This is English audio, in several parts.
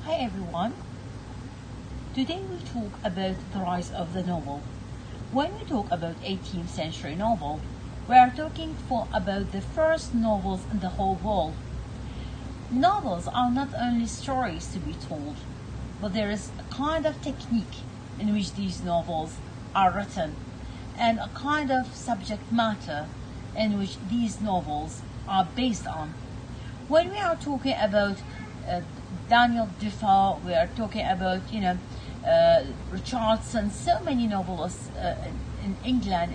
Hi everyone. Today we talk about the rise of the novel. When we talk about 18th century novel, we are talking about the first novels in the whole world. Novels are not only stories to be told, but there is a kind of technique in which these novels are written and a kind of subject matter in which these novels are based on. When we are talking about Daniel Defoe, we are talking about Richardson, so many novelists in England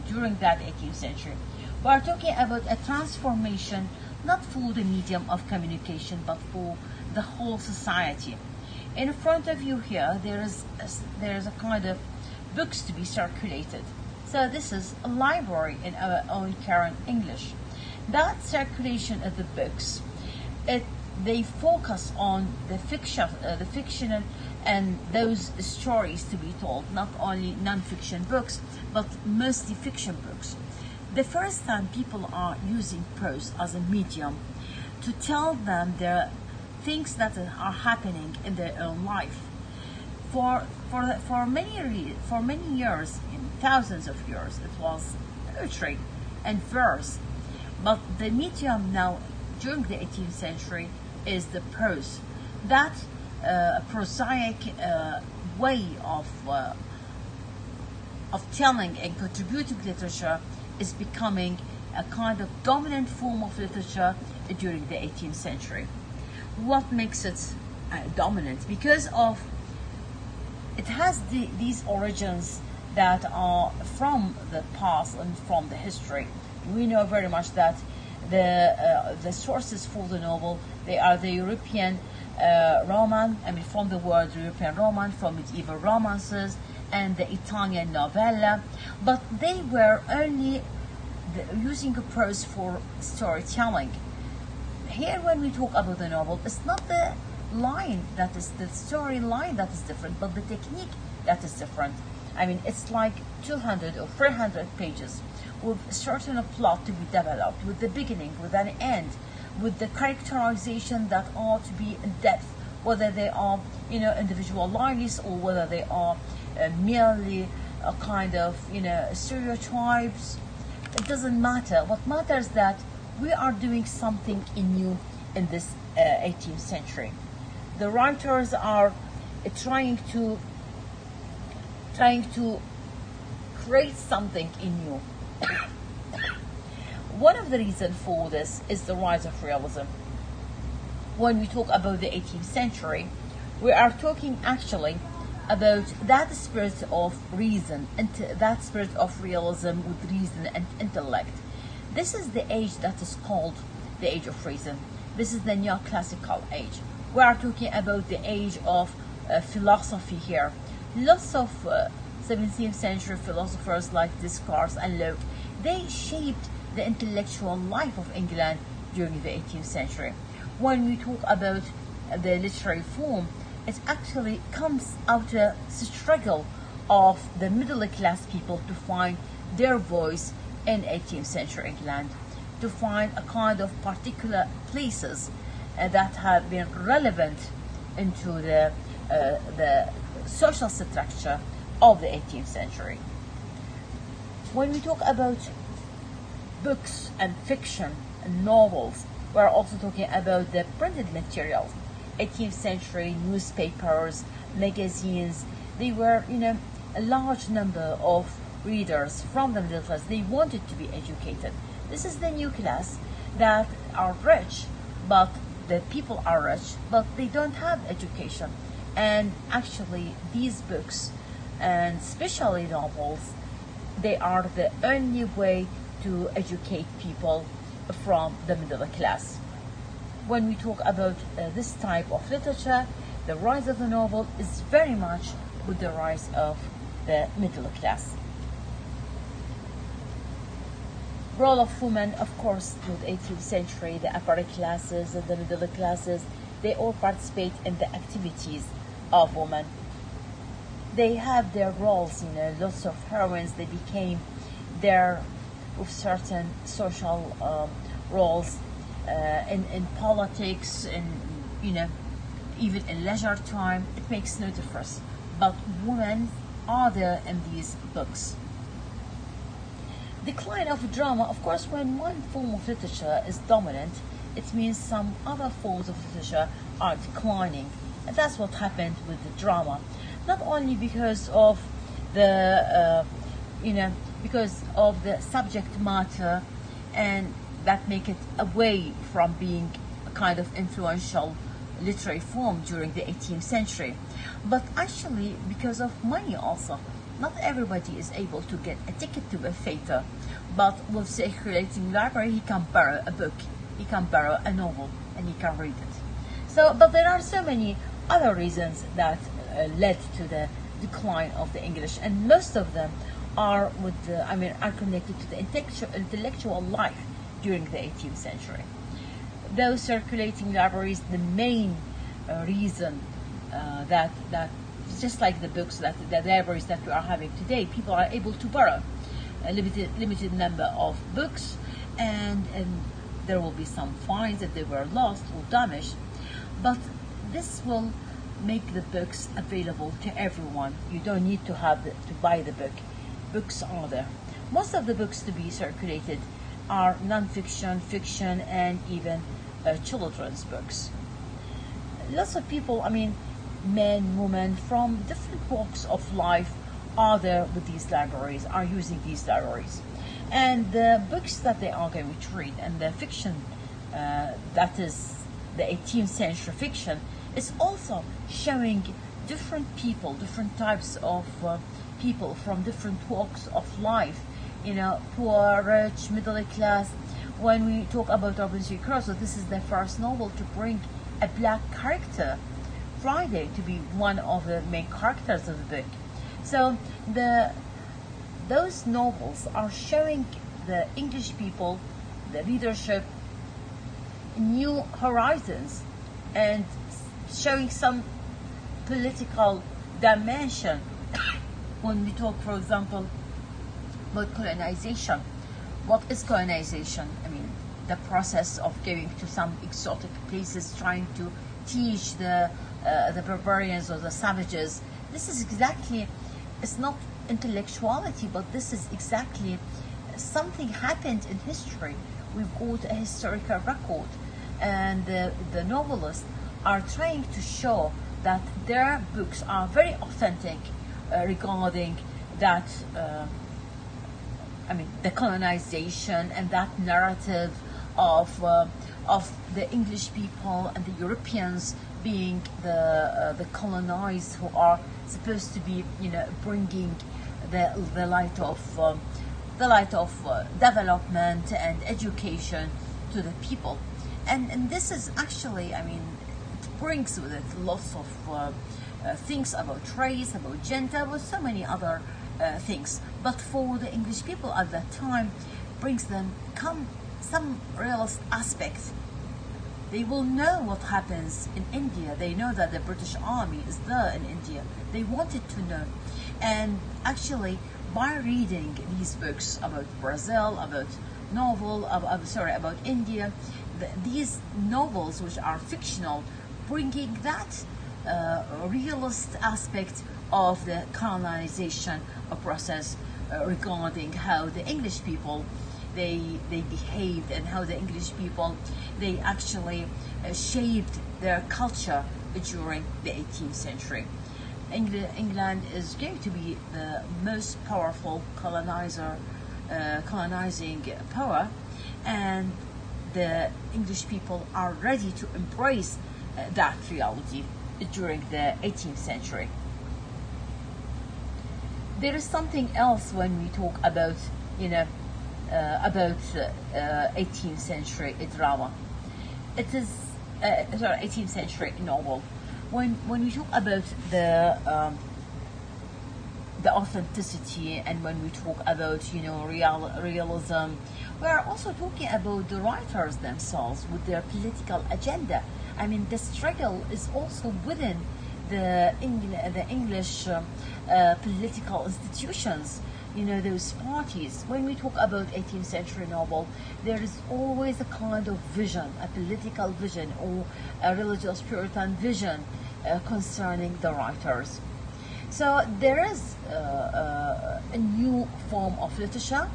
during that 18th century. We are talking about a transformation not for the medium of communication but for the whole society. In front of you here there is a kind of books to be circulated. So this is a library in our own current English. That circulation of the books, they focus on the fictional and those stories to be told, not only non-fiction books, but mostly fiction books. The first time people are using prose as a medium to tell them the things that are happening in their own life. For many years, in thousands of years, it was poetry and verse. But the medium now, during the 18th century, is the prose. That prosaic way of telling and contributing literature is becoming a kind of dominant form of literature during the 18th century. What makes it dominant? Because of it has these origins that are from the past and from the history. We know very much that the sources for the novel, they are the European Roman, from the word European Roman, from medieval romances, and the Italian novella, but they were only using a prose for storytelling. Here, when we talk about the novel, it's not the line that is the storyline that is different, but the technique that is different. It's like 200 or 300 pages with a certain plot to be developed, with the beginning, with an end, with the characterization that ought to be in depth, whether they are individual lines or whether they are merely a kind of stereotypes. It doesn't matter. What matters is that we are doing something new in this 18th century. The writers are trying to create something new. One of the reasons for this is the rise of realism. When we talk about the 18th century, we are talking actually about that spirit of reason and that spirit of realism with reason and intellect. This is the age that is called the age of reason. This is the neoclassical age. We are talking about the age of philosophy here. Lots of 17th century philosophers like Descartes and Locke, they shaped the intellectual life of England during the 18th century. When we talk about the literary form, it actually comes out of the struggle of the middle class people to find their voice in 18th century England, to find a kind of particular places that have been relevant into the social structure of the 18th century. When we talk about books and fiction and novels, we're also talking about the printed materials. 18th century newspapers, magazines, they were, a large number of readers from the middle class. They wanted to be educated. This is the new class that are rich, but the people are rich, but they don't have education. And actually, these books, and especially novels, they are the only way to educate people from the middle class. When we talk about this type of literature, the rise of the novel is very much with the rise of the middle class. Role of women, of course, with 18th century, the upper classes and the middle classes, they all participate in the activities of women. They have their roles, lots of heroines, they became there with certain social roles in politics, and even in leisure time, it makes no difference. But women are there in these books. Decline of drama, of course, when one form of literature is dominant, it means some other forms of literature are declining. And that's what happened with the drama. Not only because of the, because of the subject matter, and that make it away from being a kind of influential literary form during the 18th century, but actually because of money also. Not everybody is able to get a ticket to a theater, but with circulating library he can borrow a book, he can borrow a novel, and he can read it. So, but there are so many other reasons that led to the decline of the English, and most of them are are connected to the intellectual life during the 18th century. Those circulating libraries, the main reason that just like the books that the libraries that we are having today, people are able to borrow a limited number of books, and there will be some fines if they were lost or damaged, but this will make the books available to everyone. You don't need to buy the book. Books are there. Most of the books to be circulated are non-fiction, fiction, and even children's books. Lots of people, men, women from different walks of life are there with these libraries, are using these libraries. And the books that they are going to read, and the fiction that is the 18th century fiction, is also showing different people, different types of people from different walks of life, poor, rich, middle class. When we talk about Robinson Crusoe, this is the first novel to bring a black character, Friday, to be one of the main characters of the book. So those novels are showing the English people, the readership, new horizons, and showing some political dimension. When we talk, for example, about colonization, what is colonization? The process of going to some exotic places, trying to teach the barbarians or the savages. This is exactly, it's not intellectuality, but this is exactly something happened in history. We've got a historical record, and the novelists are trying to show that their books are very authentic regarding that, the colonization and that narrative of the English people and the Europeans being the colonized, who are supposed to be, bringing the light of development and education to the people. And this is actually, it brings with it lots of things about race, about gender, about so many other things. But for the English people at that time, brings them some realist aspects. They will know what happens in India. They know that the British Army is there in India. They wanted to know. And actually, by reading these books about Brazil, about India, these novels, which are fictional, bringing that realist aspect of the colonization process regarding how the English people they behaved, and how the English people they actually shaped their culture during the 18th century. England is going to be the most powerful colonizing power, and the English people are ready to embrace that reality during the 18th century. There is something else when we talk about 18th century drama. It is 18th century novel. When we talk about the authenticity, and when we talk about realism, we are also talking about the writers themselves with their political agenda. The struggle is also within the English political institutions you know, those parties. When we talk about 18th century novel, there is always a kind of vision, a political vision or a religious Puritan vision concerning the writers. So there is a new form of literature.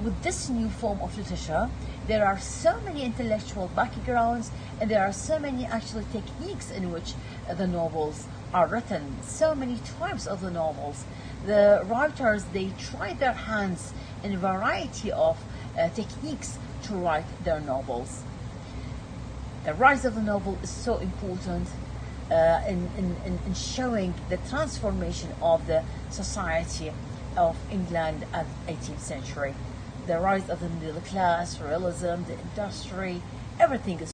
With this new form of literature, there are so many intellectual backgrounds, and there are so many actually techniques in which the novels are written, so many types of the novels. The writers, they try their hands in a variety of techniques to write their novels. The rise of the novel is so important in showing the transformation of the society of England at 18th century. The rise of the middle class, realism, the industry, everything is